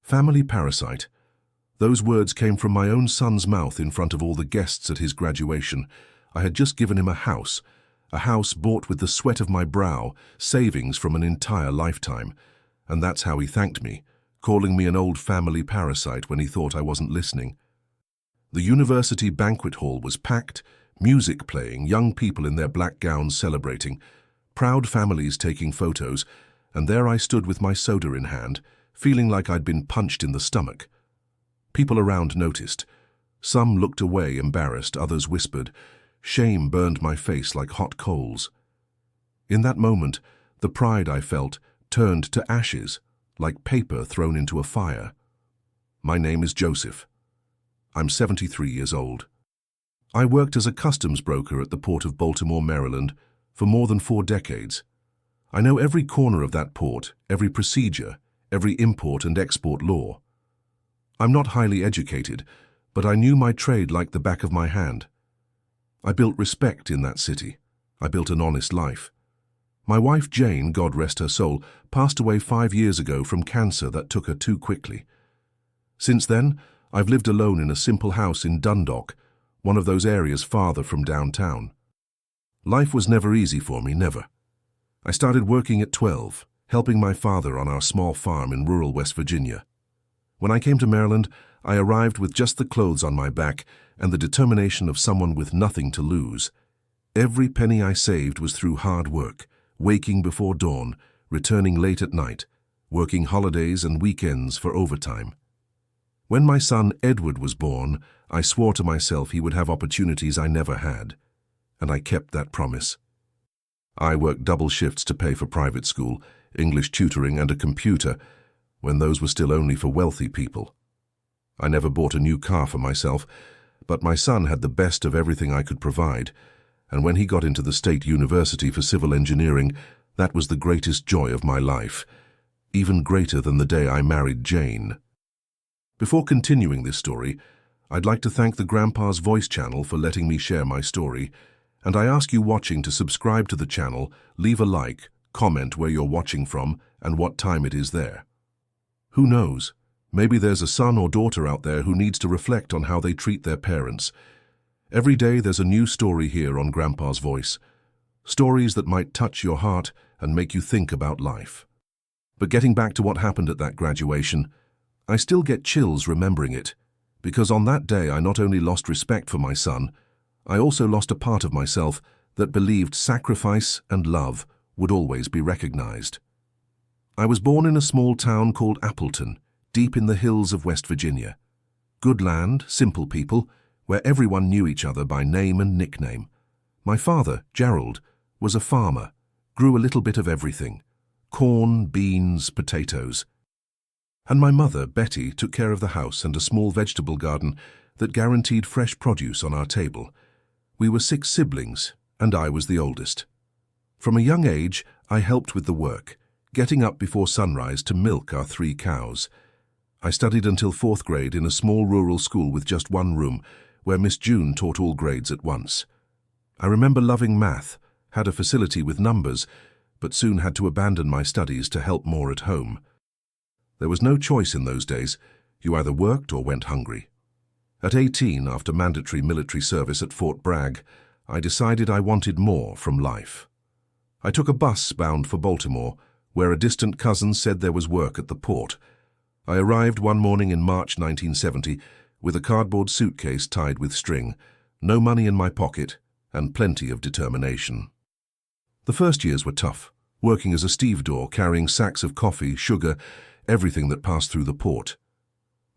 Family Parasite. Those words came from my own son's mouth in front of all the guests at his graduation. I had just given him a house bought with the sweat of my brow, savings from an entire lifetime. And that's how he thanked me, calling me an old family parasite when he thought I wasn't listening. The university banquet hall was packed, music playing, young people in their black gowns celebrating, proud families taking photos, and there I stood with my soda in hand, feeling like I'd been punched in the stomach. People around noticed. Some looked away, embarrassed, others whispered. Shame burned my face like hot coals. In that moment, the pride I felt turned to ashes, like paper thrown into a fire. My name is Joseph. I'm 73 years old. I worked as a customs broker at the port of Baltimore, Maryland, for more than 4 decades. I know every corner of that port, every procedure, every import and export law. I'm not highly educated, but I knew my trade like the back of my hand. I built respect in that city. I built an honest life. My wife Jane, God rest her soul, passed away 5 years ago from cancer that took her too quickly. Since then, I've lived alone in a simple house in Dundalk, one of those areas farther from downtown. Life was never easy for me, never. I started working at 12, helping my father on our small farm in rural West Virginia. When I came to Maryland, I arrived with just the clothes on my back and the determination of someone with nothing to lose. Every penny I saved was through hard work, waking before dawn, returning late at night, working holidays and weekends for overtime. When my son Edward was born, I swore to myself he would have opportunities I never had, and I kept that promise. I worked double shifts to pay for private school, English tutoring and a computer, when those were still only for wealthy people. I never bought a new car for myself, but my son had the best of everything I could provide, and when he got into the State University for civil engineering, that was the greatest joy of my life, even greater than the day I married Jane. Before continuing this story, I'd like to thank the Grandpa's Voice channel for letting me share my story, and I ask you watching to subscribe to the channel, leave a like, comment where you're watching from, and what time it is there. Who knows? Maybe there's a son or daughter out there who needs to reflect on how they treat their parents. Every day there's a new story here on Grandpa's Voice. Stories that might touch your heart and make you think about life. But getting back to what happened at that graduation, I still get chills remembering it, because on that day I not only lost respect for my son, I also lost a part of myself that believed sacrifice and love would always be recognized. I was born in a small town called Appleton, deep in the hills of West Virginia. Good land, simple people, where everyone knew each other by name and nickname. My father, Gerald, was a farmer, grew a little bit of everything: corn, beans, potatoes. And my mother, Betty, took care of the house and a small vegetable garden that guaranteed fresh produce on our table. We were 6 siblings, and I was the oldest. From a young age, I helped with the work, getting up before sunrise to milk our 3 cows. I studied until 4th grade in a small rural school with just 1 room, where Miss June taught all grades at once. I remember loving math, had a facility with numbers, but soon had to abandon my studies to help more at home. There was no choice in those days. You either worked or went hungry. At 18, after mandatory military service at Fort Bragg, I decided I wanted more from life. I took a bus bound for Baltimore, where a distant cousin said there was work at the port. I arrived one morning in March 1970 with a cardboard suitcase tied with string, no money in my pocket, and plenty of determination. The first years were tough, working as a stevedore, carrying sacks of coffee, sugar, everything that passed through the port.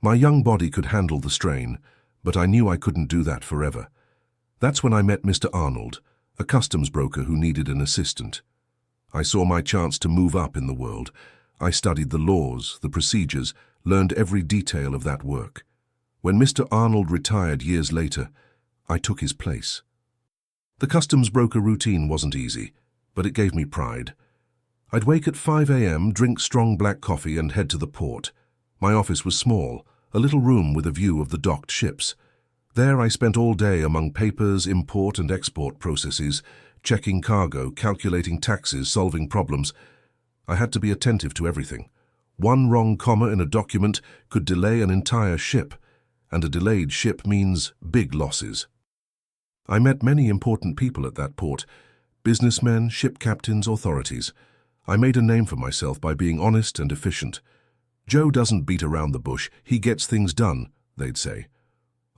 My young body could handle the strain, but I knew I couldn't do that forever. That's when I met Mr. Arnold, a customs broker who needed an assistant. I saw my chance to move up in the world. I studied the laws, the procedures, learned every detail of that work. When Mr. Arnold retired years later, I took his place. The customs broker routine wasn't easy, but it gave me pride. I'd wake at 5 a.m., drink strong black coffee and head to the port. My office was small, a little room with a view of the docked ships. There I spent all day among papers, import and export processes, checking cargo, calculating taxes, solving problems. I had to be attentive to everything. One wrong comma in a document could delay an entire ship, and a delayed ship means big losses. I met many important people at that port: businessmen, ship captains, authorities. I made a name for myself by being honest and efficient. "Joe doesn't beat around the bush, he gets things done," they'd say.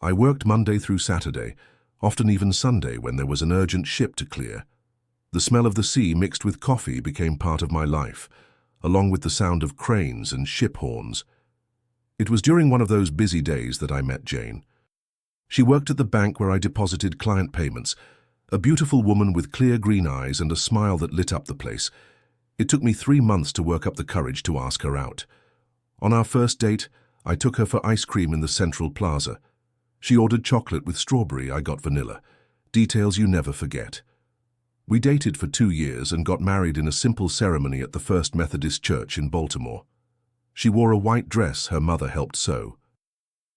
I worked Monday through Saturday, often even Sunday when there was an urgent ship to clear. The smell of the sea mixed with coffee became part of my life, along with the sound of cranes and ship horns. It was during one of those busy days that I met Jane. She worked at the bank where I deposited client payments, a beautiful woman with clear green eyes and a smile that lit up the place. It took me 3 months to work up the courage to ask her out. On our first date, I took her for ice cream in the Central Plaza. She ordered chocolate with strawberry, I got vanilla. Details you never forget. We dated for 2 years and got married in a simple ceremony at the First Methodist Church in Baltimore. She wore a white dress her mother helped sew.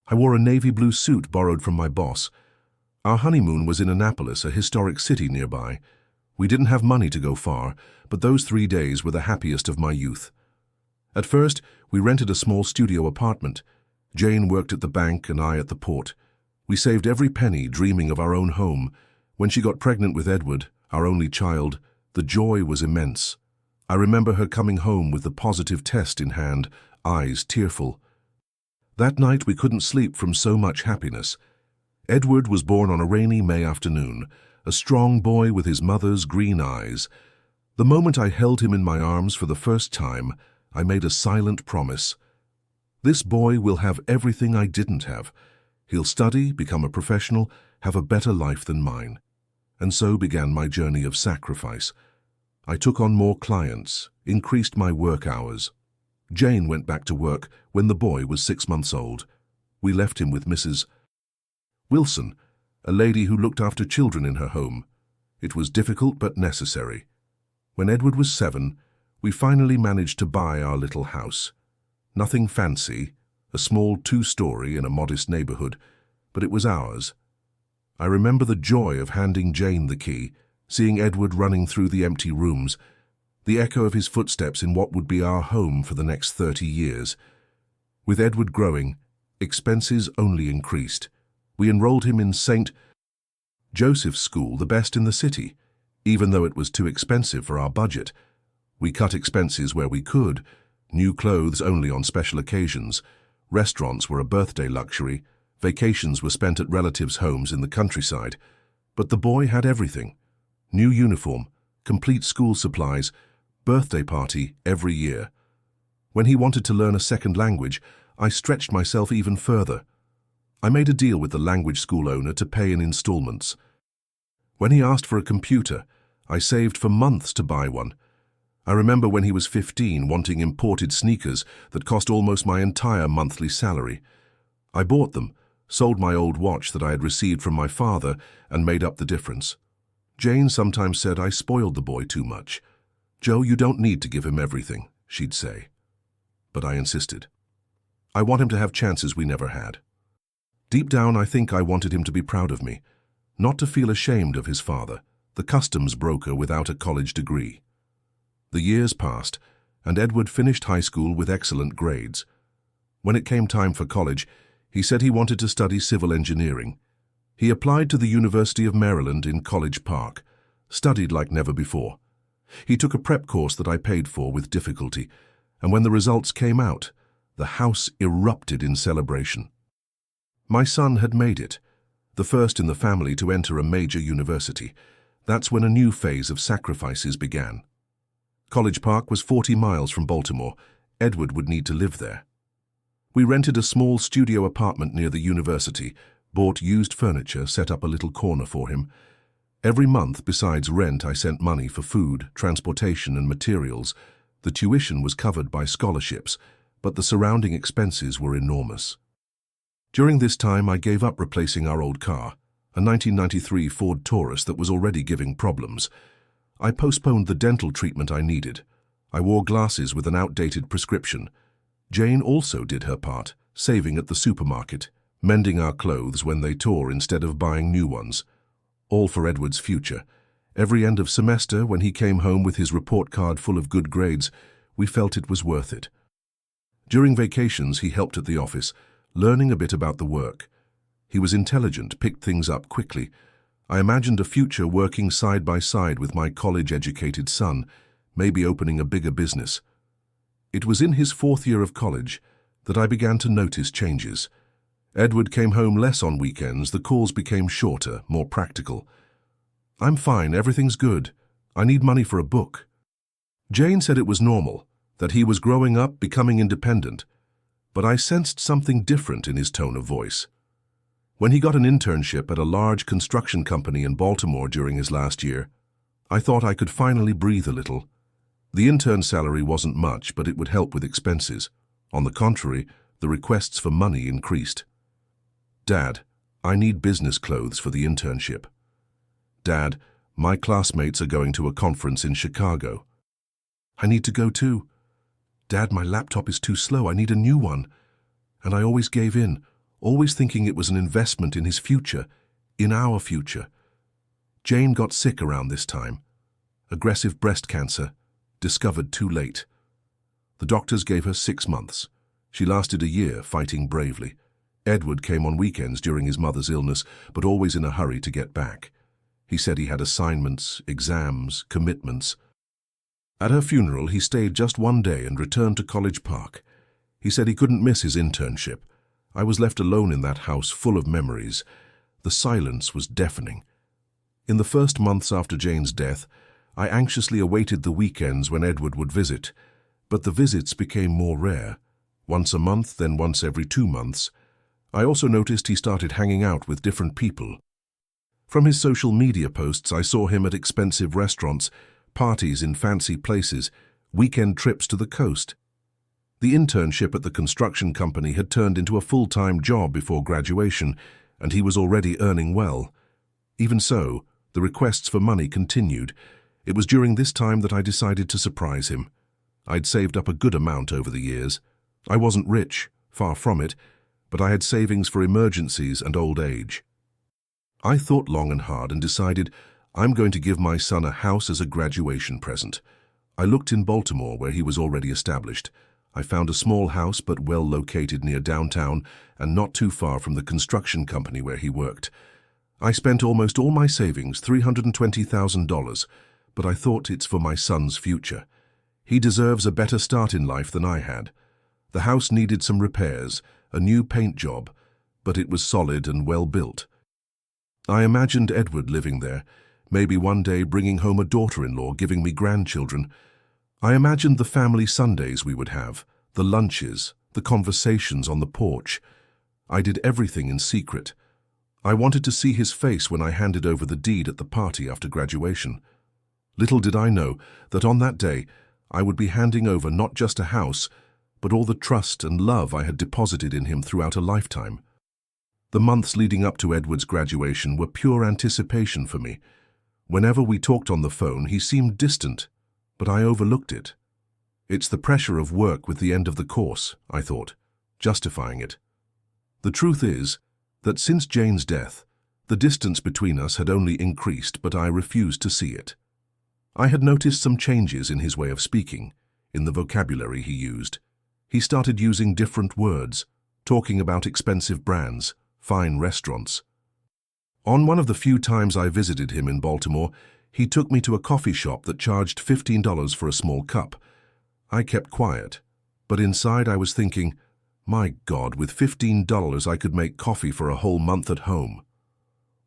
I wore a navy blue suit borrowed from my boss. Our honeymoon was in Annapolis, a historic city nearby. We didn't have money to go far, but those 3 days were the happiest of my youth. At first, we rented a small studio apartment. Jane worked at the bank and I at the port. We saved every penny, dreaming of our own home. When she got pregnant with Edward, our only child, the joy was immense. I remember her coming home with the positive test in hand, eyes tearful. That night we couldn't sleep from so much happiness. Edward was born on a rainy May afternoon, a strong boy with his mother's green eyes. The moment I held him in my arms for the first time, I made a silent promise. This boy will have everything I didn't have. He'll study, become a professional, have a better life than mine. And so began my journey of sacrifice. I took on more clients, increased my work hours. Jane went back to work when the boy was 6 months old. We left him with Mrs. Wilson, a lady who looked after children in her home. It was difficult but necessary. When Edward was 7, we finally managed to buy our little house. Nothing fancy, a small 2-story in a modest neighborhood, but it was ours. I remember the joy of handing Jane the key, seeing Edward running through the empty rooms, the echo of his footsteps in what would be our home for the next 30 years. With Edward growing, expenses only increased. We enrolled him in St. Joseph's School, the best in the city, even though it was too expensive for our budget. We cut expenses where we could, new clothes only on special occasions. Restaurants were a birthday luxury. Vacations were spent at relatives' homes in the countryside. But the boy had everything. New uniform, complete school supplies, birthday party every year. When he wanted to learn a second language, I stretched myself even further. I made a deal with the language school owner to pay in installments. When he asked for a computer, I saved for months to buy one. I remember when he was 15 wanting imported sneakers that cost almost my entire monthly salary. I bought them, sold my old watch that I had received from my father, and made up the difference. Jane sometimes said I spoiled the boy too much. "Joe, you don't need to give him everything," she'd say. But I insisted. I want him to have chances we never had. Deep down, I think I wanted him to be proud of me, not to feel ashamed of his father, the customs broker without a college degree. The years passed, and Edward finished high school with excellent grades. When it came time for college, he said he wanted to study civil engineering. He applied to the University of Maryland in College Park, studied like never before. He took a prep course that I paid for with difficulty, and when the results came out, the house erupted in celebration. My son had made it, the first in the family to enter a major university. That's when a new phase of sacrifices began. College Park was 40 miles from Baltimore. Edward would need to live there. We rented a small studio apartment near the university, bought used furniture, set up a little corner for him. Every month, besides rent, I sent money for food, transportation, and materials. The tuition was covered by scholarships, but the surrounding expenses were enormous. During this time, I gave up replacing our old car, a 1993 Ford Taurus that was already giving problems. I postponed the dental treatment I needed. I wore glasses with an outdated prescription. Jane also did her part, saving at the supermarket, mending our clothes when they tore instead of buying new ones. All for Edward's future. Every end of semester, when he came home with his report card full of good grades, we felt it was worth it. During vacations, he helped at the office, learning a bit about the work. He was intelligent, picked things up quickly. I imagined a future working side by side with my college-educated son, maybe opening a bigger business. It was in his 4th year of college that I began to notice changes. Edward came home less on weekends, the calls became shorter, more practical. "I'm fine, everything's good. I need money for a book." Jane said it was normal, that he was growing up, becoming independent, but I sensed something different in his tone of voice. When he got an internship at a large construction company in Baltimore during his last year, I thought I could finally breathe a little. The intern salary wasn't much, but it would help with expenses. On the contrary, the requests for money increased. "Dad, I need business clothes for the internship." "Dad, my classmates are going to a conference in Chicago." "I need to go too." "Dad, my laptop is too slow. I need a new one." And I always gave in, always thinking it was an investment in his future, in our future. Jane got sick around this time. Aggressive breast cancer, discovered too late. The doctors gave her 6 months. She lasted a year, fighting bravely. Edward came on weekends during his mother's illness, but always in a hurry to get back. He said he had assignments, exams, commitments. At her funeral, he stayed just 1 day and returned to College Park. He said he couldn't miss his internship. I was left alone in that house full of memories. The silence was deafening. In the first months after Jane's death, I anxiously awaited the weekends when Edward would visit, but the visits became more rare. Once a month, then once every 2 months. I also noticed he started hanging out with different people. From his social media posts, I saw him at expensive restaurants, parties in fancy places, weekend trips to the coast. The internship at the construction company had turned into a full-time job before graduation, and he was already earning well. Even so, the requests for money continued. It was during this time that I decided to surprise him. I'd saved up a good amount over the years. I wasn't rich, far from it, but I had savings for emergencies and old age. I thought long and hard and decided I'm going to give my son a house as a graduation present. I looked in Baltimore, where he was already established. I found a small house but well located near downtown and not too far from the construction company where he worked. I spent almost all my savings, $320,000, but I thought it's for my son's future. He deserves a better start in life than I had. The house needed some repairs, a new paint job, but it was solid and well built. I imagined Edward living there, maybe one day bringing home a daughter-in-law, giving me grandchildren. I imagined the family Sundays we would have, the lunches, the conversations on the porch. I did everything in secret. I wanted to see his face when I handed over the deed at the party after graduation. Little did I know that on that day I would be handing over not just a house, but all the trust and love I had deposited in him throughout a lifetime. The months leading up to Edward's graduation were pure anticipation for me. Whenever we talked on the phone, he seemed distant, but I overlooked it. It's the pressure of work with the end of the course, I thought, justifying it. The truth is that since Jane's death, the distance between us had only increased, but I refused to see it. I had noticed some changes in his way of speaking, in the vocabulary he used. He started using different words, talking about expensive brands, fine restaurants. On one of the few times I visited him in Baltimore, he took me to a coffee shop that charged $15 for a small cup. I kept quiet, but inside I was thinking, my God, with $15 I could make coffee for a whole month at home.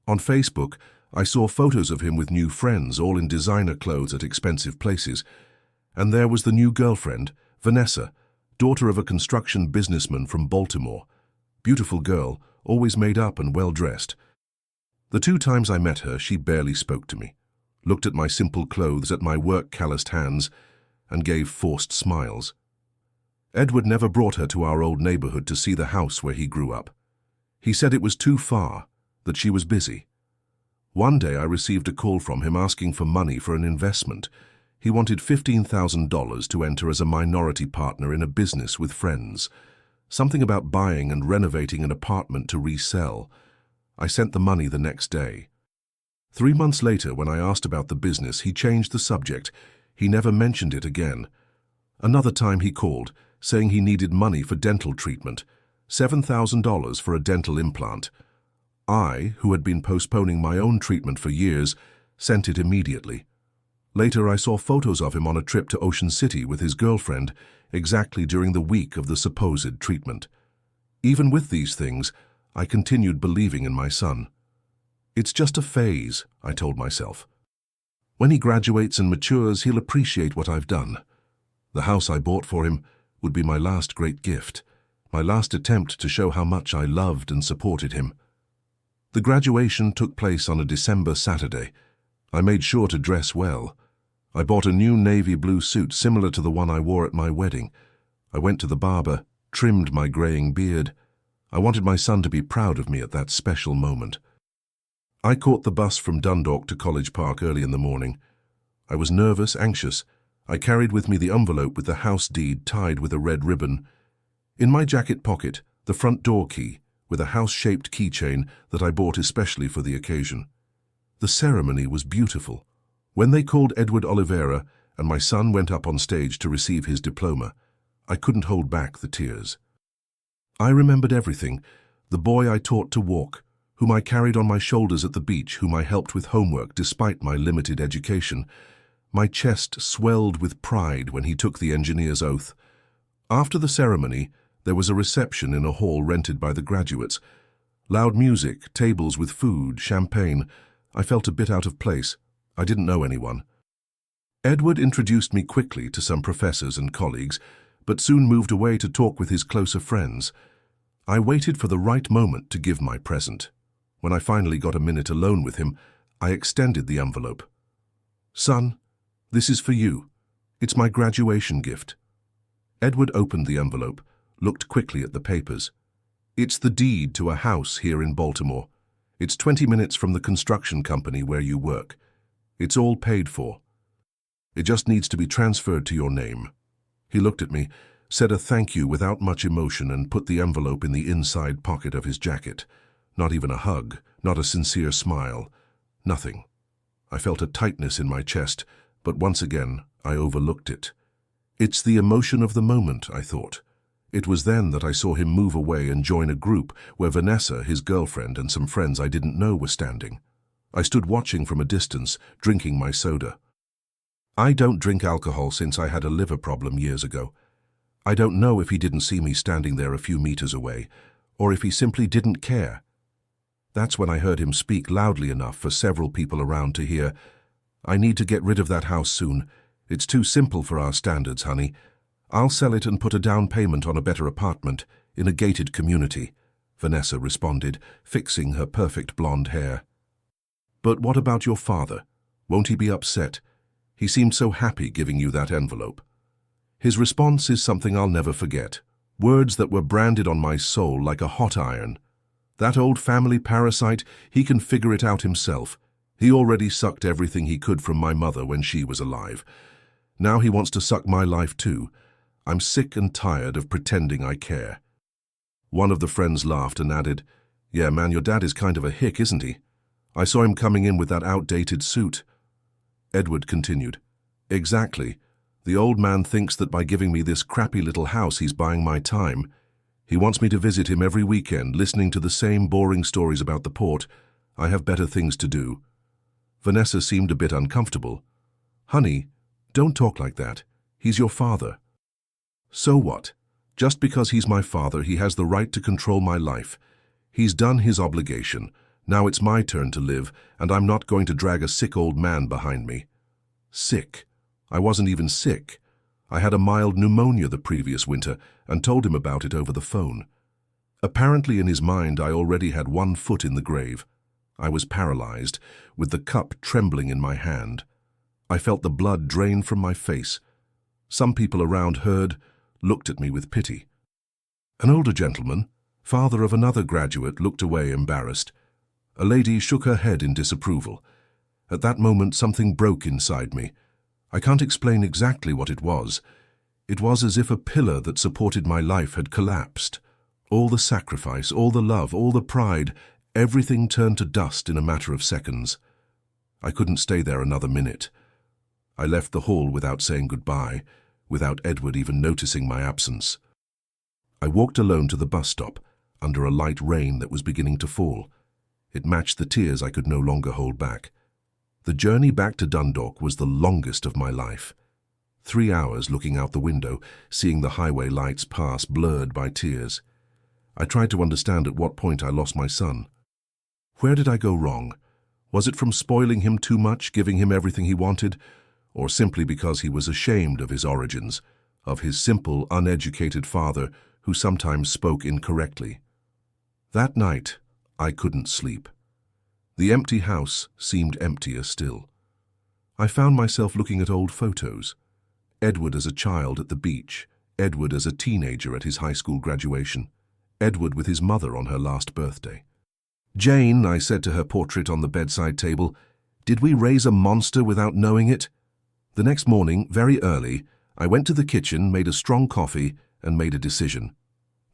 On Facebook, I saw photos of him with new friends, all in designer clothes at expensive places. And there was the new girlfriend, Vanessa, daughter of a construction businessman from Baltimore. Beautiful girl, always made up and well-dressed. The 2 times I met her, she barely spoke to me, looked at my simple clothes, at my work-calloused hands, and gave forced smiles. Edward never brought her to our old neighborhood to see the house where he grew up. He said it was too far, that she was busy. One day I received a call from him asking for money for an investment. He wanted $15,000 to enter as a minority partner in a business with friends. Something about buying and renovating an apartment to resell. I sent the money the next day. 3 months later, when I asked about the business, he changed the subject. He never mentioned it again. Another time he called, saying he needed money for dental treatment, $7,000 for a dental implant. I, who had been postponing my own treatment for years, sent it immediately. Later I saw photos of him on a trip to Ocean City with his girlfriend, exactly during the week of the supposed treatment. Even with these things, I continued believing in my son. It's just a phase, I told myself. When he graduates and matures, he'll appreciate what I've done. The house I bought for him would be my last great gift, my last attempt to show how much I loved and supported him. The graduation took place on a December Saturday. I made sure to dress well. I bought a new navy blue suit similar to the one I wore at my wedding. I went to the barber, trimmed my graying beard. I wanted my son to be proud of me at that special moment. I caught the bus from Dundalk to College Park early in the morning. I was nervous, anxious. I carried with me the envelope with the house deed tied with a red ribbon. In my jacket pocket, the front door key, with a house-shaped keychain that I bought especially for the occasion. The ceremony was beautiful. When they called Edward Oliveira and my son went up on stage to receive his diploma, I couldn't hold back the tears. I remembered everything: the boy I taught to walk, whom I carried on my shoulders at the beach, whom I helped with homework despite my limited education. My chest swelled with pride when he took the engineer's oath. After the ceremony, there was a reception in a hall rented by the graduates. Loud music, tables with food, champagne. I felt a bit out of place. I didn't know anyone. Edward introduced me quickly to some professors and colleagues, but soon moved away to talk with his closer friends. I waited for the right moment to give my present. When I finally got a minute alone with him, I extended the envelope. "Son, this is for you. It's my graduation gift." Edward opened the envelope, looked quickly at the papers. "It's the deed to a house here in Baltimore. It's 20 minutes from the construction company where you work. It's all paid for. It just needs to be transferred to your name." He looked at me, said a thank you without much emotion, and put the envelope in the inside pocket of his jacket. Not even a hug, not a sincere smile, nothing. I felt a tightness in my chest, but once again I overlooked it. It's the emotion of the moment, I thought. It was then that I saw him move away and join a group where Vanessa, his girlfriend, and some friends I didn't know were standing. I stood watching from a distance, drinking my soda. I don't drink alcohol since I had a liver problem years ago. I don't know if he didn't see me standing there a few meters away, or if he simply didn't care. That's when I heard him speak loudly enough for several people around to hear. "I need to get rid of that house soon. It's too simple for our standards, honey. I'll sell it and put a down payment on a better apartment in a gated community," Vanessa responded, fixing her perfect blonde hair. "But what about your father? Won't he be upset? He seemed so happy giving you that envelope." His response is something I'll never forget. Words that were branded on my soul like a hot iron. "That old family parasite, he can figure it out himself. He already sucked everything he could from my mother when she was alive. Now he wants to suck my life too. I'm sick and tired of pretending I care." One of the friends laughed and added, "Yeah, man, your dad is kind of a hick, isn't he? I saw him coming in with that outdated suit." Edward continued, "Exactly. The old man thinks that by giving me this crappy little house he's buying my time. He wants me to visit him every weekend, listening to the same boring stories about the port. I have better things to do." Vanessa seemed a bit uncomfortable. "Honey, don't talk like that. He's your father." "So what? Just because he's my father, he has the right to control my life. He's done his obligation. Now it's my turn to live, and I'm not going to drag a sick old man behind me." Sick? I wasn't even sick. I had a mild pneumonia the previous winter and told him about it over the phone. Apparently in his mind I already had one foot in the grave. I was paralyzed, with the cup trembling in my hand. I felt the blood drain from my face. Some people around heard, looked at me with pity. An older gentleman, father of another graduate, looked away embarrassed. A lady shook her head in disapproval. At that moment something broke inside me. I can't explain exactly what it was. It was as if a pillar that supported my life had collapsed. All the sacrifice, all the love, all the pride, everything turned to dust in a matter of seconds. I couldn't stay there another minute. I left the hall without saying goodbye, without Edward even noticing my absence. I walked alone to the bus stop, under a light rain that was beginning to fall. It matched the tears I could no longer hold back. The journey back to Dundalk was the longest of my life. 3 hours looking out the window, seeing the highway lights pass blurred by tears. I tried to understand at what point I lost my son. Where did I go wrong? Was it from spoiling him too much, giving him everything he wanted, or simply because he was ashamed of his origins, of his simple, uneducated father who sometimes spoke incorrectly? That night, I couldn't sleep. The empty house seemed emptier still. I found myself looking at old photos. Edward as a child at the beach, Edward as a teenager at his high school graduation, Edward with his mother on her last birthday. "Jane," I said to her portrait on the bedside table, "did we raise a monster without knowing it?" The next morning, very early, I went to the kitchen, made a strong coffee, and made a decision.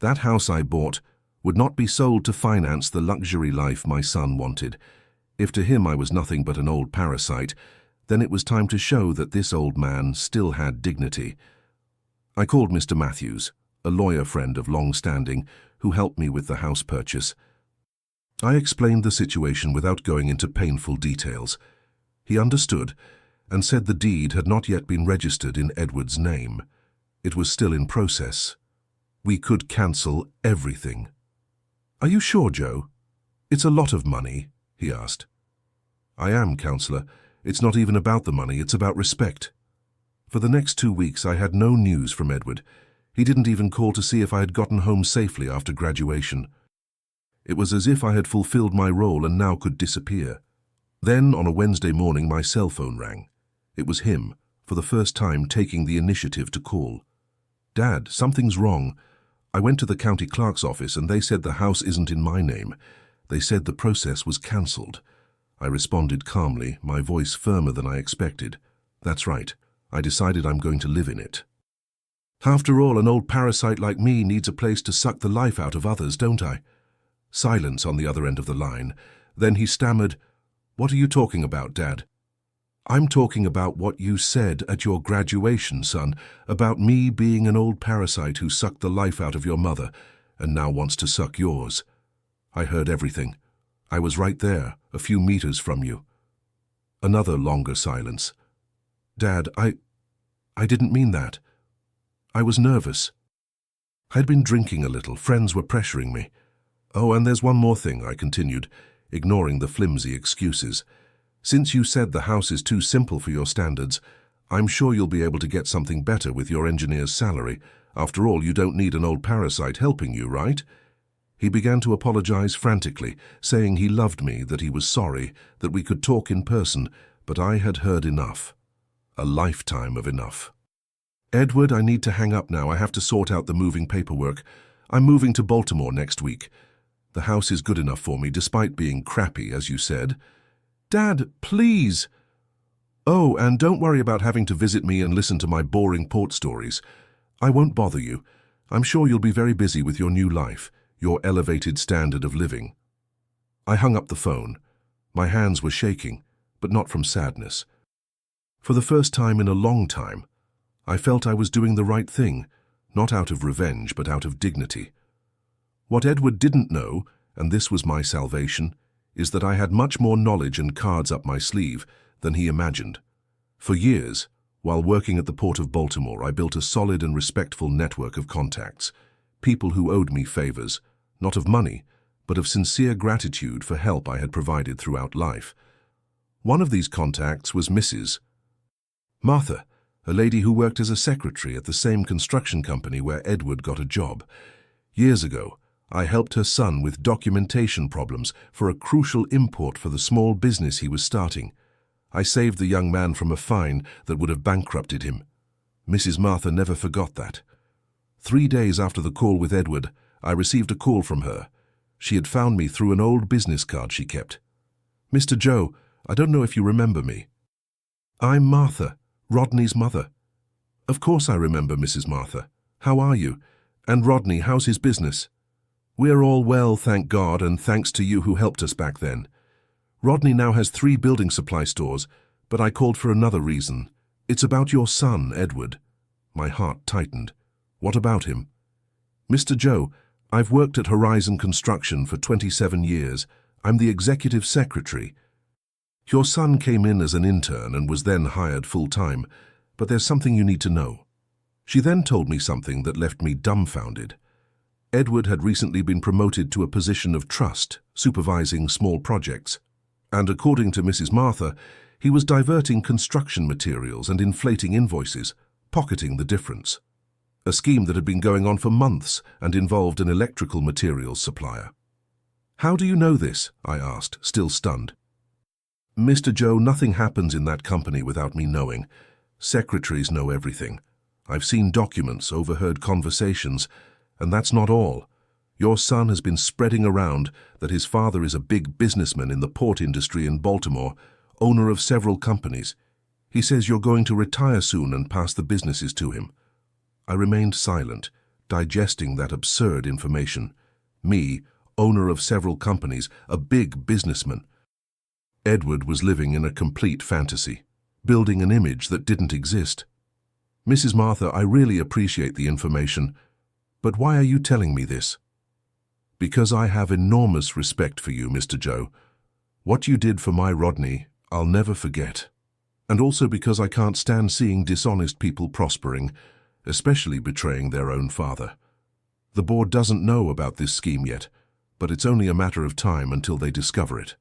That house I bought would not be sold to finance the luxury life my son wanted. If to him I was nothing but an old parasite, then it was time to show that this old man still had dignity. I called Mr. Matthews, a lawyer friend of long standing, who helped me with the house purchase. I explained the situation without going into painful details. He understood and said the deed had not yet been registered in Edward's name. It was still in process. We could cancel everything. "Are you sure, Joe? It's a lot of money," he asked. "I am, Counselor. It's not even about the money, it's about respect." For the next 2 weeks I had no news from Edward. He didn't even call to see if I had gotten home safely after graduation. It was as if I had fulfilled my role and now could disappear. Then, on a Wednesday morning, my cell phone rang. It was him, for the first time taking the initiative to call. "Dad, something's wrong. I went to the county clerk's office and they said the house isn't in my name. They said the process was cancelled." I responded calmly, my voice firmer than I expected. "That's right. I decided I'm going to live in it." "After all, an old parasite like me needs a place to suck the life out of others, don't I?" Silence on the other end of the line. Then he stammered, "What are you talking about, Dad?" "I'm talking about what you said at your graduation, son, about me being an old parasite who sucked the life out of your mother and now wants to suck yours." I heard everything. I was right there, a few meters from you. Another longer silence. "Dad, I didn't mean that. I was nervous. I'd been drinking a little, friends were pressuring me. Oh, and there's one more thing," I continued, ignoring the flimsy excuses. "Since you said the house is too simple for your standards, I'm sure you'll be able to get something better with your engineer's salary. After all, you don't need an old parasite helping you, right?" He began to apologize frantically, saying he loved me, that he was sorry, that we could talk in person, but I had heard enough. A lifetime of enough. "Edward, I need to hang up now. I have to sort out the moving paperwork. I'm moving to Baltimore next week. The house is good enough for me, despite being crappy, as you said." "Dad, please!" "Oh, and don't worry about having to visit me and listen to my boring port stories. I won't bother you. I'm sure you'll be very busy with your new life, your elevated standard of living." I hung up the phone. My hands were shaking, but not from sadness. For the first time in a long time, I felt I was doing the right thing, not out of revenge, but out of dignity. What Edward didn't know, and this was my salvation, is that I had much more knowledge and cards up my sleeve than he imagined. For years, while working at the Port of Baltimore, I built a solid and respectful network of contacts, people who owed me favors, not of money, but of sincere gratitude for help I had provided throughout life. One of these contacts was Mrs. Martha, a lady who worked as a secretary at the same construction company where Edward got a job. Years ago, I helped her son with documentation problems for a crucial import for the small business he was starting. I saved the young man from a fine that would have bankrupted him. Mrs. Martha never forgot that. 3 days after the call with Edward, I received a call from her. She had found me through an old business card she kept. "Mr. Joe, I don't know if you remember me." "I'm Martha, Rodney's mother." "Of course I remember, Mrs. Martha. How are you? And Rodney, how's his business?" "We're all well, thank God, and thanks to you who helped us back then. Rodney now has 3 building supply stores, but I called for another reason. It's about your son, Edward." My heart tightened. What about him? Mr. Joe, I've worked at Horizon Construction for 27 years. I'm the executive secretary. Your son came in as an intern and was then hired full-time, but there's something you need to know. She then told me something that left me dumbfounded. Edward had recently been promoted to a position of trust, supervising small projects. And according to Mrs. Martha, he was diverting construction materials and inflating invoices, pocketing the difference. A scheme that had been going on for months and involved an electrical materials supplier. How do you know this? I asked, still stunned. Mr. Joe, nothing happens in that company without me knowing. Secretaries know everything. I've seen documents, overheard conversations, and that's not all. Your son has been spreading around that his father is a big businessman in the port industry in Baltimore, owner of several companies. He says you're going to retire soon and pass the businesses to him. I remained silent, digesting that absurd information. Me, owner of several companies, a big businessman. Edward was living in a complete fantasy, building an image that didn't exist. Mrs. Martha, I really appreciate the information, but why are you telling me this? Because I have enormous respect for you, Mr. Joe. What you did for my Rodney, I'll never forget. And also because I can't stand seeing dishonest people prospering, especially betraying their own father. The board doesn't know about this scheme yet, but it's only a matter of time until they discover it.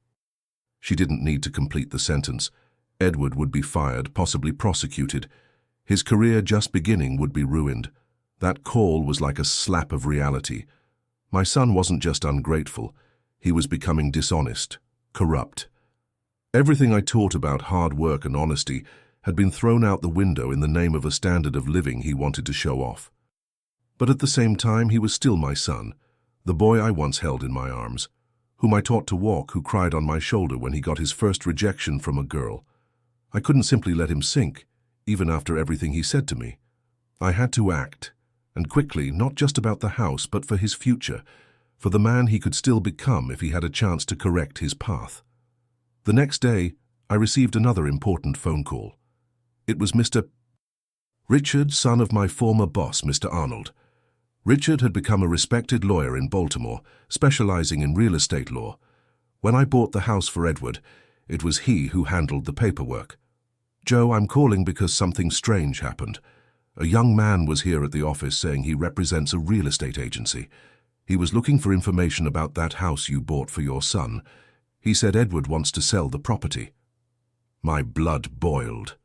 She didn't need to complete the sentence. Edward would be fired, possibly prosecuted. His career just beginning would be ruined. That call was like a slap of reality. My son wasn't just ungrateful, he was becoming dishonest, corrupt. Everything I taught about hard work and honesty had been thrown out the window in the name of a standard of living he wanted to show off. But at the same time, he was still my son, the boy I once held in my arms, whom I taught to walk, who cried on my shoulder when he got his first rejection from a girl. I couldn't simply let him sink, even after everything he said to me. I had to act, and quickly, not just about the house, but for his future, for the man he could still become if he had a chance to correct his path. The next day, I received another important phone call. It was Mr. Richard, son of my former boss, Mr. Arnold. Richard had become a respected lawyer in Baltimore, specializing in real estate law. When I bought the house for Edward, it was he who handled the paperwork. Joe, I'm calling because something strange happened. A young man was here at the office saying he represents a real estate agency. He was looking for information about that house you bought for your son. He said Edward wants to sell the property. My blood boiled.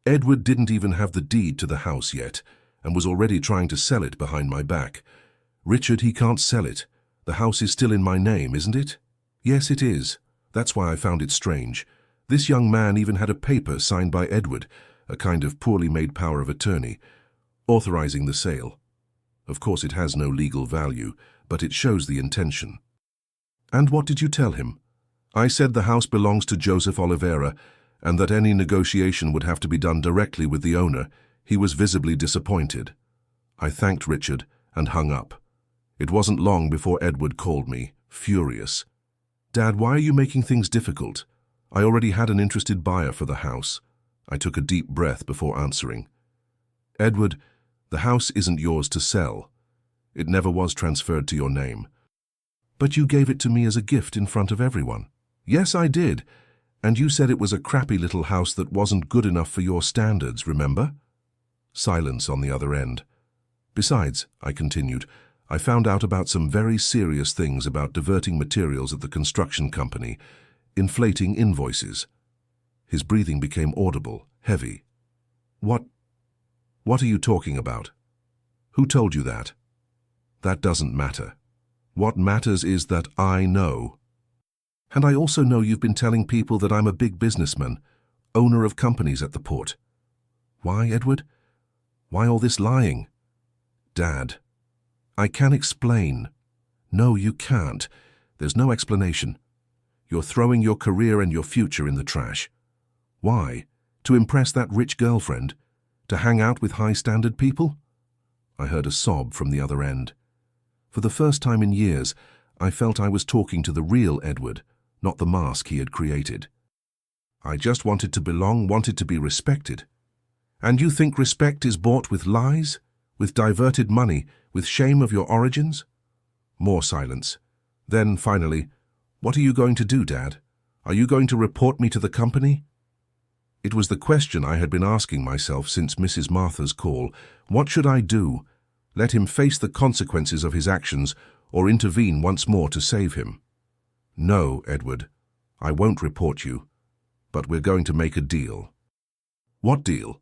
Edward didn't even have the deed to the house yet, and was already trying to sell it behind my back. Richard, he can't sell it. The house is still in my name, isn't it? Yes, it is. That's why I found it strange. This young man even had a paper signed by Edward, a kind of poorly made power of attorney, authorizing the sale. Of course, it has no legal value, but it shows the intention. And what did you tell him? I said the house belongs to Joseph Oliveira, and that any negotiation would have to be done directly with the owner. He was visibly disappointed. I thanked Richard and hung up. It wasn't long before Edward called me, furious. Dad, why are you making things difficult? I already had an interested buyer for the house. I took a deep breath before answering. Edward, the house isn't yours to sell. It never was transferred to your name. But you gave it to me as a gift in front of everyone. Yes, I did. And you said it was a crappy little house that wasn't good enough for your standards, remember? Silence on the other end. Besides, I continued, I found out about some very serious things about diverting materials at the construction company, inflating invoices. His breathing became audible, heavy. What are you talking about? Who told you that? That doesn't matter. What matters is that I know. And I also know you've been telling people that I'm a big businessman, owner of companies at the port. Why, Edward? Why all this lying? Dad, I can explain. No, you can't. There's no explanation. You're throwing your career and your future in the trash. Why? To impress that rich girlfriend? To hang out with high-standard people? I heard a sob from the other end. For the first time in years, I felt I was talking to the real Edward, not the mask he had created. I just wanted to belong, wanted to be respected. And you think respect is bought with lies? With diverted money? With shame of your origins? More silence. Then, finally, what are you going to do, Dad? Are you going to report me to the company? It was the question I had been asking myself since Mrs. Martha's call. What should I do? Let him face the consequences of his actions, or intervene once more to save him? No, Edward, I won't report you, but we're going to make a deal. What deal?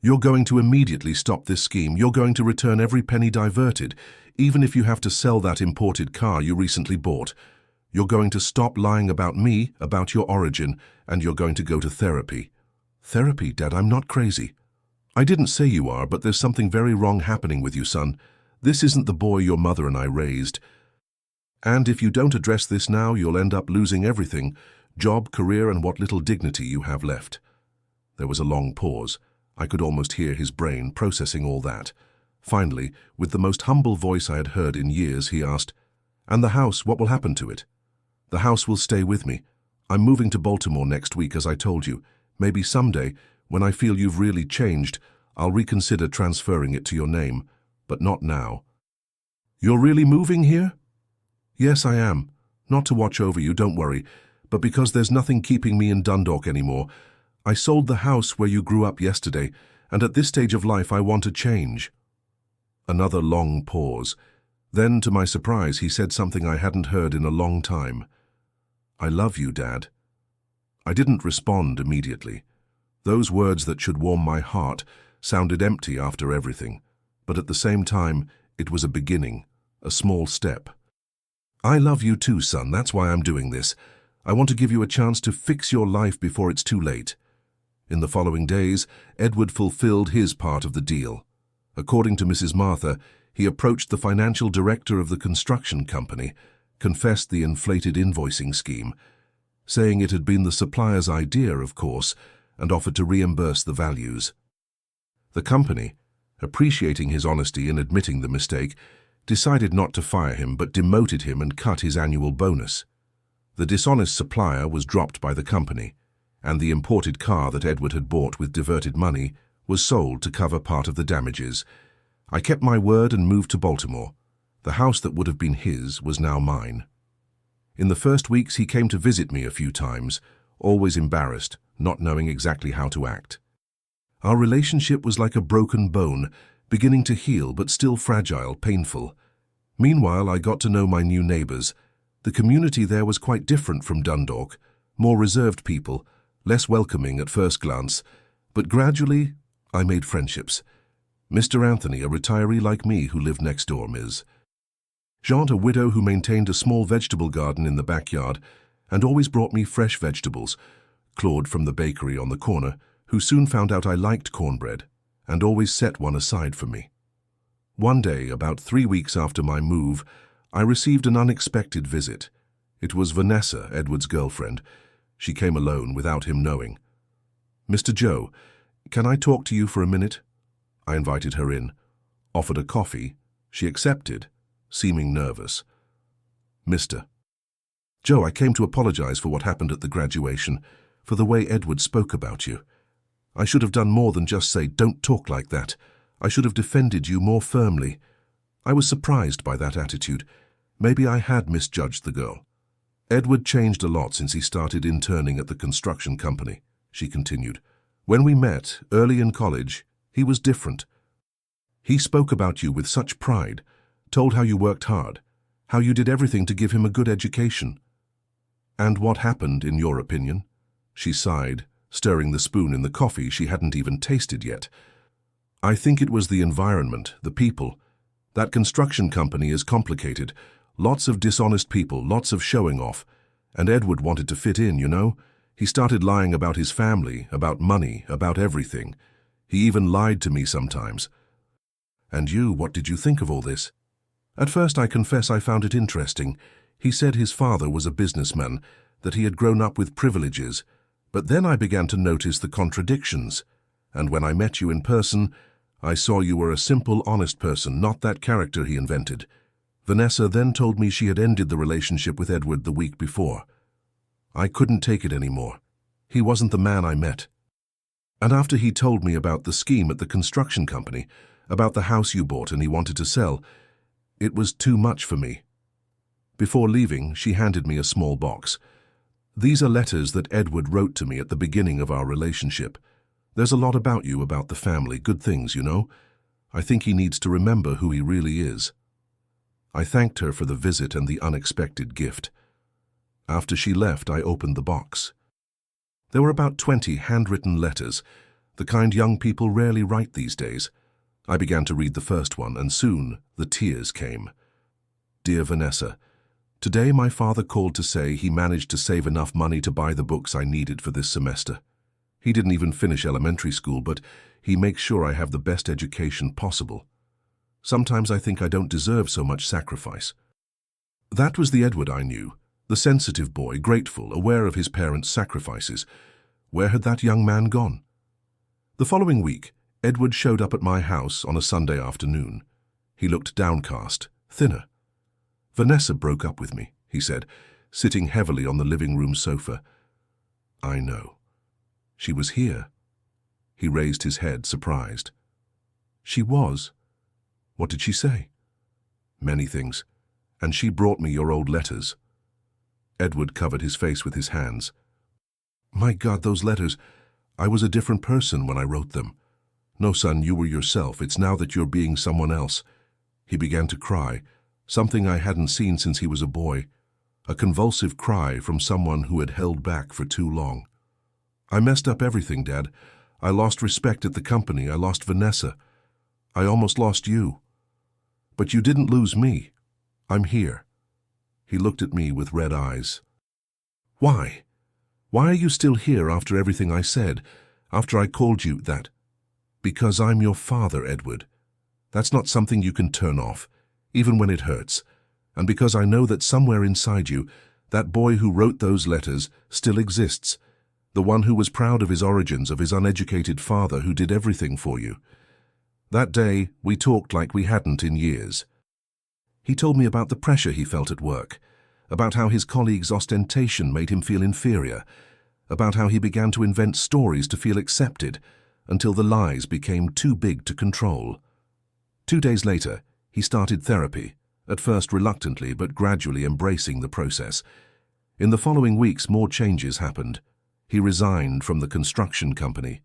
You're going to immediately stop this scheme. You're going to return every penny diverted, even if you have to sell that imported car you recently bought. You're going to stop lying about me, about your origin, and you're going to go to therapy. Therapy, Dad? I'm not crazy. I didn't say you are, but there's something very wrong happening with you, son. This isn't the boy your mother and I raised. And if you don't address this now, you'll end up losing everything, job, career, and what little dignity you have left. There was a long pause. I could almost hear his brain processing all that. Finally, with the most humble voice I had heard in years, he asked, "And the house, what will happen to it?" "The house will stay with me. I'm moving to Baltimore next week, as I told you. Maybe someday, when I feel you've really changed, I'll reconsider transferring it to your name, but not now." "You're really moving here?" "Yes, I am. Not to watch over you, don't worry, but because there's nothing keeping me in Dundalk anymore. I sold the house where you grew up yesterday, and at this stage of life I want to change." Another long pause. Then, to my surprise, he said something I hadn't heard in a long time. "I love you, Dad." I didn't respond immediately. Those words that should warm my heart sounded empty after everything, but at the same time, it was a beginning, a small step. "I love you too, son. That's why I'm doing this. I want to give you a chance to fix your life before it's too late." In the following days, Edward fulfilled his part of the deal. According to Mrs. Martha, he approached the financial director of the construction company, confessed the inflated invoicing scheme, saying it had been the supplier's idea, of course, and offered to reimburse the values. The company, appreciating his honesty in admitting the mistake, decided not to fire him but demoted him and cut his annual bonus. The dishonest supplier was dropped by the company, and the imported car that Edward had bought with diverted money was sold to cover part of the damages. I kept my word and moved to Baltimore. The house that would have been his was now mine. In the first weeks he came to visit me a few times, always embarrassed, not knowing exactly how to act. Our relationship was like a broken bone, beginning to heal but still fragile, painful. Meanwhile, I got to know my new neighbors. The community there was quite different from Dundalk, more reserved people, less welcoming at first glance, but gradually I made friendships. Mr. Anthony, a retiree like me who lived next door, Ms. Jean, a widow who maintained a small vegetable garden in the backyard and always brought me fresh vegetables. Claude from the bakery on the corner, who soon found out I liked cornbread and always set one aside for me. One day, about 3 weeks after my move, I received an unexpected visit. It was Vanessa, Edward's girlfriend. She came alone without him knowing. "Mr. Joe, can I talk to you for a minute?" I invited her in, offered a coffee. She accepted, seeming nervous. "Mr. Joe, I came to apologize for what happened at the graduation, for the way Edward spoke about you. I should have done more than just say, 'Don't talk like that.' I should have defended you more firmly. I was surprised by that attitude. Maybe I had misjudged the girl." "Edward changed a lot since he started interning at the construction company," she continued. "When we met, early in college, he was different. He spoke about you with such pride, told how you worked hard, how you did everything to give him a good education." "And what happened, in your opinion?" She sighed, stirring the spoon in the coffee she hadn't even tasted yet. "I think it was the environment, the people. That construction company is complicated. Lots of dishonest people, lots of showing off. And Edward wanted to fit in, you know. He started lying about his family, about money, about everything. He even lied to me sometimes." "And you, what did you think of all this?" "At first, I confess I found it interesting. He said his father was a businessman, that he had grown up with privileges. But then I began to notice the contradictions. And when I met you in person, I saw you were a simple, honest person, not that character he invented. Vanessa then told me she had ended the relationship with Edward the week before. I couldn't take it anymore. He wasn't the man I met." And after he told me about the scheme at the construction company, about the house you bought and he wanted to sell, it was too much for me. Before leaving, she handed me a small box. These are letters that Edward wrote to me at the beginning of our relationship. There's a lot about you, about the family, good things, you know. I think he needs to remember who he really is. I thanked her for the visit and the unexpected gift. After she left, I opened the box. There were about 20 handwritten letters, the kind young people rarely write these days. I began to read the first one, and soon the tears came. Dear Vanessa, today my father called to say he managed to save enough money to buy the books I needed for this semester. He didn't even finish elementary school, but he makes sure I have the best education possible. Sometimes I think I don't deserve so much sacrifice. That was the Edward I knew, the sensitive boy, grateful, aware of his parents' sacrifices. Where had that young man gone? The following week, Edward showed up at my house on a Sunday afternoon. He looked downcast, thinner. Vanessa broke up with me, he said, sitting heavily on the living room sofa. I know. She was here. He raised his head, surprised. She was? What did she say? Many things, and she brought me your old letters. Edward covered his face with his hands. My God, those letters. I was a different person when I wrote them. No, son, you were yourself. It's now that you're being someone else. He began to cry, something I hadn't seen since he was a boy. A convulsive cry from someone who had held back for too long. I messed up everything, Dad. I lost respect at the company. I lost Vanessa. I almost lost you. But you didn't lose me. I'm here. He looked at me with red eyes. Why? Why are you still here after everything I said, after I called you that? Because I'm your father, Edward. That's not something you can turn off, even when it hurts. And because I know that somewhere inside you, that boy who wrote those letters still exists, the one who was proud of his origins, of his uneducated father who did everything for you. That day, we talked like we hadn't in years. He told me about the pressure he felt at work, about how his colleagues' ostentation made him feel inferior, about how he began to invent stories to feel accepted, until the lies became too big to control. 2 days later, he started therapy, at first reluctantly but gradually embracing the process. In the following weeks, more changes happened. He resigned from the construction company.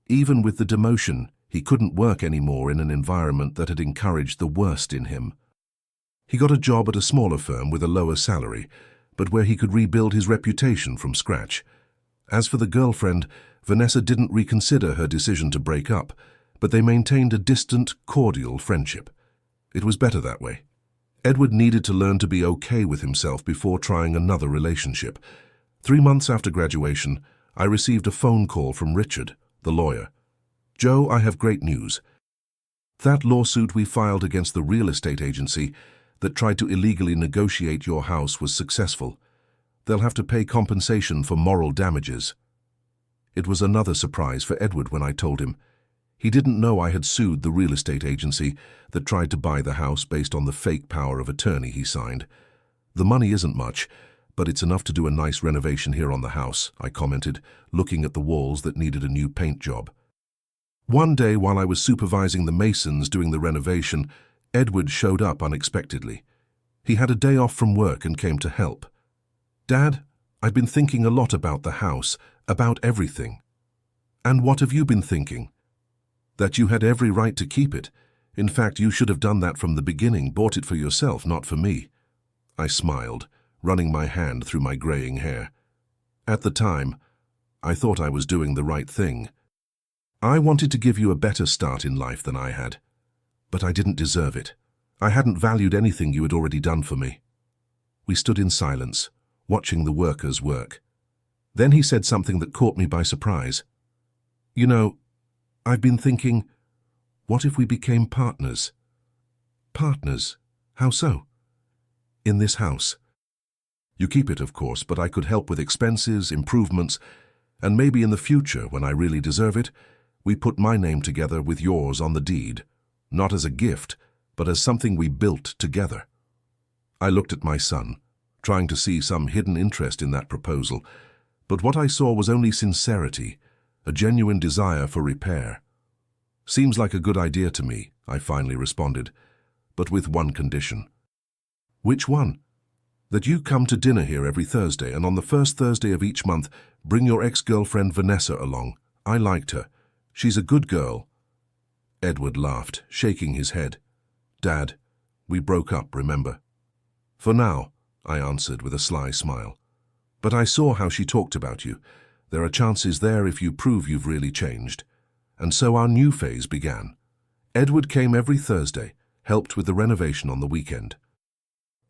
Even with the demotion, he couldn't work anymore in an environment that had encouraged the worst in him. He got a job at a smaller firm with a lower salary, but where he could rebuild his reputation from scratch. As for the girlfriend, Vanessa didn't reconsider her decision to break up, but they maintained a distant, cordial friendship. It was better that way. Edward needed to learn to be okay with himself before trying another relationship. 3 months after graduation, I received a phone call from Richard, the lawyer. Joe, I have great news. That lawsuit we filed against the real estate agency that tried to illegally negotiate your house was successful. They'll have to pay compensation for moral damages. It was another surprise for Edward when I told him. He didn't know I had sued the real estate agency that tried to buy the house based on the fake power of attorney he signed. The money isn't much, but it's enough to do a nice renovation here on the house, I commented, looking at the walls that needed a new paint job. One day while I was supervising the masons doing the renovation, Edward showed up unexpectedly. He had a day off from work and came to help. Dad, I've been thinking a lot about the house, about everything. And what have you been thinking? That you had every right to keep it. In fact, you should have done that from the beginning, bought it for yourself, not for me. I smiled, running my hand through my graying hair. At the time, I thought I was doing the right thing. I wanted to give you a better start in life than I had. But I didn't deserve it. I hadn't valued anything you had already done for me. We stood in silence, watching the workers work. Then he said something that caught me by surprise. You know, I've been thinking, what if we became partners? Partners? How so? In this house. You keep it, of course, but I could help with expenses, improvements, and maybe in the future, when I really deserve it, we put my name together with yours on the deed, not as a gift, but as something we built together. I looked at my son, trying to see some hidden interest in that proposal, but what I saw was only sincerity, a genuine desire for repair. "Seems like a good idea to me," I finally responded, "but with one condition." "Which one?" "That you come to dinner here every Thursday, and on the first Thursday of each month, bring your ex-girlfriend Vanessa along. I liked her. She's a good girl." Edward laughed, shaking his head. "Dad, we broke up, remember?" "For now," I answered with a sly smile. "But I saw how she talked about you. There are chances there if you prove you've really changed." And so our new phase began. Edward came every Thursday, helped with the renovation on the weekend.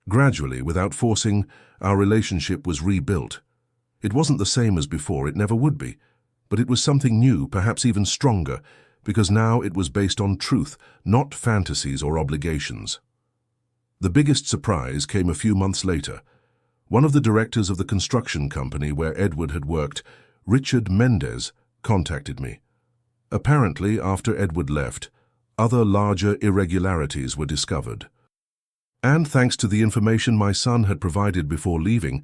Gradually, without forcing, our relationship was rebuilt. It wasn't the same as before, it never would be, but it was something new, perhaps even stronger, because now it was based on truth, not fantasies or obligations. The biggest surprise came a few months later. One of the directors of the construction company where Edward had worked, Richard Mendez, contacted me. Apparently, after Edward left, other larger irregularities were discovered. And thanks to the information my son had provided before leaving,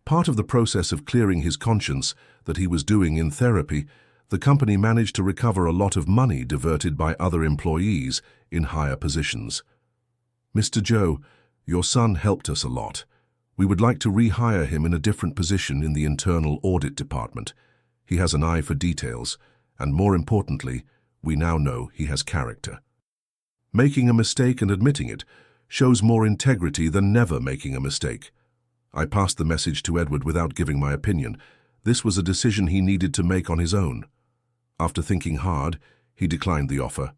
part of the process of clearing his conscience that he was doing in therapy, the company managed to recover a lot of money diverted by other employees in higher positions. "Mr. Joe, your son helped us a lot. We would like to rehire him in a different position in the internal audit department. He has an eye for details, and more importantly, we now know he has character." Making a mistake and admitting it shows more integrity than never making a mistake. I passed the message to Edward without giving my opinion. This was a decision he needed to make on his own. After thinking hard, he declined the offer.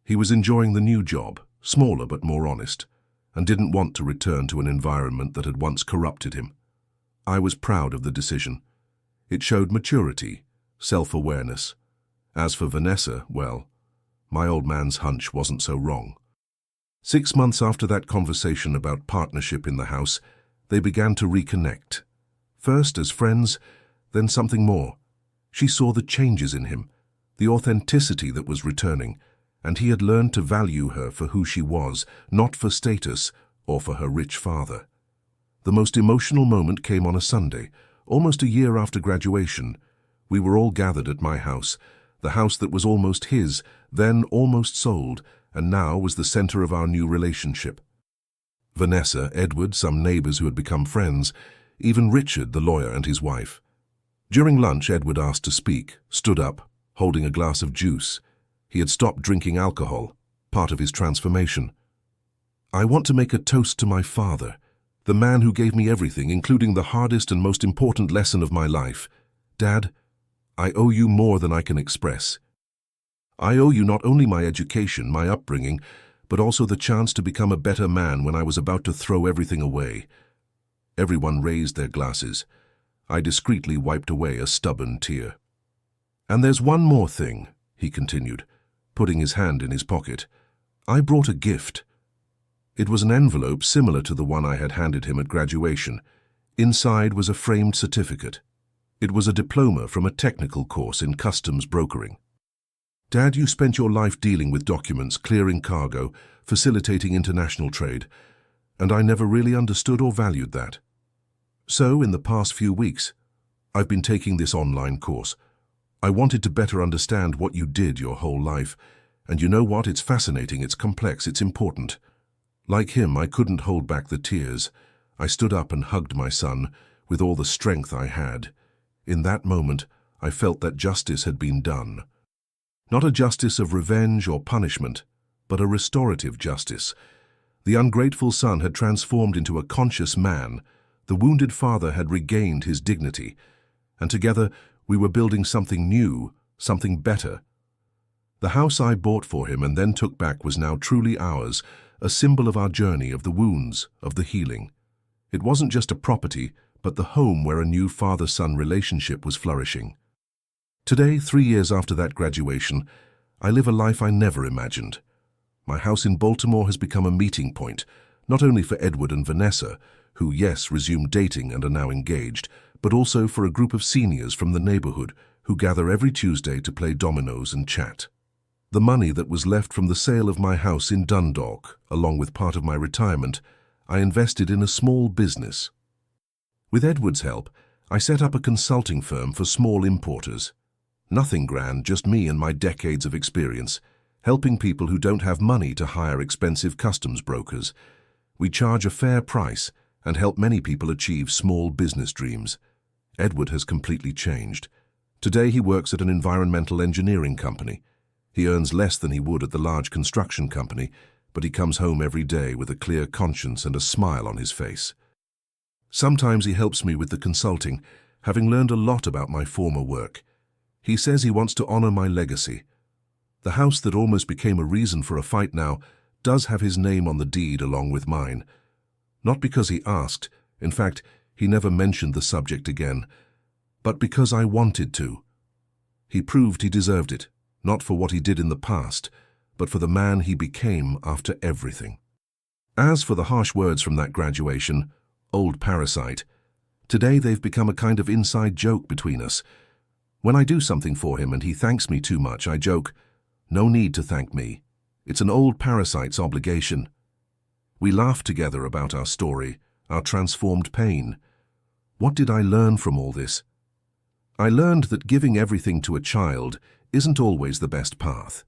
He was enjoying the new job, smaller but more honest, and didn't want to return to an environment that had once corrupted him. I was proud of the decision. It showed maturity, self-awareness. As for Vanessa, well, my old man's hunch wasn't so wrong. 6 months after that conversation about partnership in the house, they began to reconnect. First as friends, then something more. She saw the changes in him, the authenticity that was returning, and he had learned to value her for who she was, not for status or for her rich father. The most emotional moment came on a Sunday, almost a year after graduation. We were all gathered at my house, the house that was almost his, then almost sold, and now was the center of our new relationship. Vanessa, Edward, some neighbors who had become friends, even Richard, the lawyer, and his wife. During lunch, Edward asked to speak, stood up, holding a glass of juice. He had stopped drinking alcohol, part of his transformation. "I want to make a toast to my father, the man who gave me everything, including the hardest and most important lesson of my life. Dad, I owe you more than I can express. I owe you not only my education, my upbringing, but also the chance to become a better man when I was about to throw everything away." Everyone raised their glasses. I discreetly wiped away a stubborn tear. "And there's one more thing," he continued, putting his hand in his pocket. "I brought a gift." It was an envelope similar to the one I had handed him at graduation. Inside was a framed certificate. It was a diploma from a technical course in customs brokering. "Dad, you spent your life dealing with documents, clearing cargo, facilitating international trade, and I never really understood or valued that. So, in the past few weeks, I've been taking this online course. I wanted to better understand what you did your whole life, and you know what? It's fascinating, it's complex, it's important." Like him, I couldn't hold back the tears. I stood up and hugged my son with all the strength I had. In that moment, I felt that justice had been done. Not a justice of revenge or punishment, but a restorative justice. The ungrateful son had transformed into a conscious man. The wounded father had regained his dignity. And together, we were building something new, something better. The house I bought for him and then took back was now truly ours, a symbol of our journey, of the wounds, of the healing. It wasn't just a property, but the home where a new father-son relationship was flourishing. Today, 3 years after that graduation, I live a life I never imagined. My house in Baltimore has become a meeting point, not only for Edward and Vanessa, who, yes, resumed dating and are now engaged, but also for a group of seniors from the neighborhood who gather every Tuesday to play dominoes and chat. The money that was left from the sale of my house in Dundalk, along with part of my retirement, I invested in a small business. With Edward's help, I set up a consulting firm for small importers. Nothing grand, just me and my decades of experience, helping people who don't have money to hire expensive customs brokers. We charge a fair price and help many people achieve small business dreams. Edward has completely changed. Today he works at an environmental engineering company. He earns less than he would at the large construction company, but he comes home every day with a clear conscience and a smile on his face. Sometimes he helps me with the consulting, having learned a lot about my former work. He says he wants to honor my legacy. The house that almost became a reason for a fight now does have his name on the deed along with mine. Not because he asked, in fact, he never mentioned the subject again, but because I wanted to. He proved he deserved it, not for what he did in the past, but for the man he became after everything. As for the harsh words from that graduation, old Parasite, today they've become a kind of inside joke between us. When I do something for him and he thanks me too much, I joke, "No need to thank me. It's an old Parasite's obligation." We laugh together about our story, our transformed pain. What did I learn from all this? I learned that giving everything to a child isn't always the best path.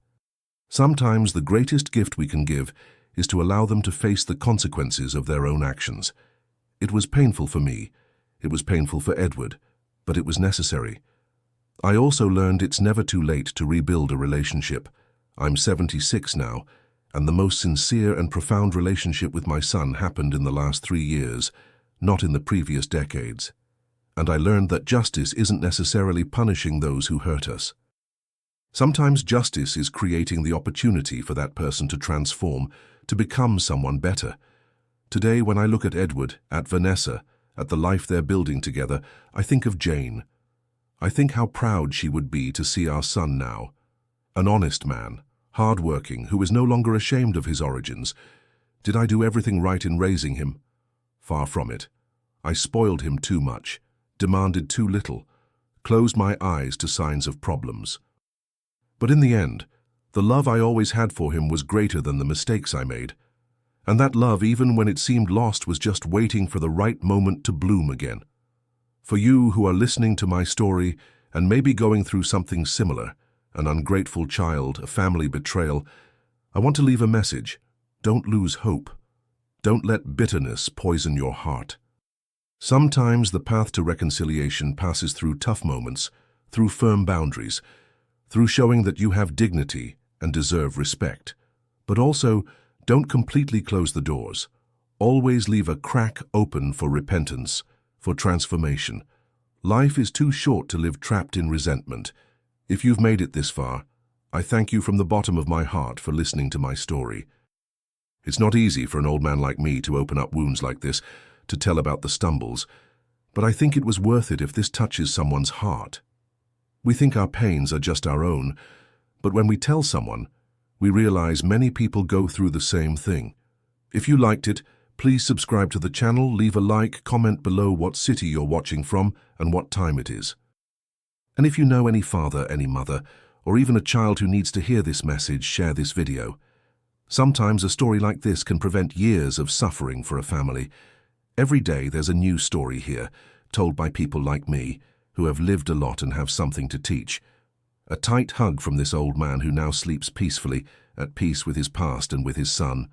Sometimes the greatest gift we can give is to allow them to face the consequences of their own actions. It was painful for me, it was painful for Edward, but it was necessary. I also learned it's never too late to rebuild a relationship. I'm 76 now, and the most sincere and profound relationship with my son happened in the last 3 years, not in the previous decades. And I learned that justice isn't necessarily punishing those who hurt us. Sometimes justice is creating the opportunity for that person to transform, to become someone better. Today, when I look at Edward, at Vanessa, at the life they're building together, I think of Jane. I think how proud she would be to see our son now. An honest man, hard-working, who is no longer ashamed of his origins. Did I do everything right in raising him? Far from it. I spoiled him too much, demanded too little, closed my eyes to signs of problems. But in the end, the love I always had for him was greater than the mistakes I made. And that love, even when it seemed lost, was just waiting for the right moment to bloom again. For you who are listening to my story and maybe going through something similar, an ungrateful child, a family betrayal, I want to leave a message. Don't lose hope. Don't let bitterness poison your heart. Sometimes the path to reconciliation passes through tough moments, through firm boundaries, through showing that you have dignity and deserve respect. But also, don't completely close the doors. Always leave a crack open for repentance, for transformation. Life is too short to live trapped in resentment. If you've made it this far, I thank you from the bottom of my heart for listening to my story. It's not easy for an old man like me to open up wounds like this, to tell about the stumbles, but I think it was worth it if this touches someone's heart. We think our pains are just our own, but when we tell someone, we realize many people go through the same thing. If you liked it, please subscribe to the channel, leave a like, comment below what city you're watching from and what time it is. And if you know any father, any mother, or even a child who needs to hear this message, share this video. Sometimes a story like this can prevent years of suffering for a family. Every day there's a new story here, told by people like me, who have lived a lot and have something to teach. A tight hug from this old man who now sleeps peacefully, at peace with his past and with his son.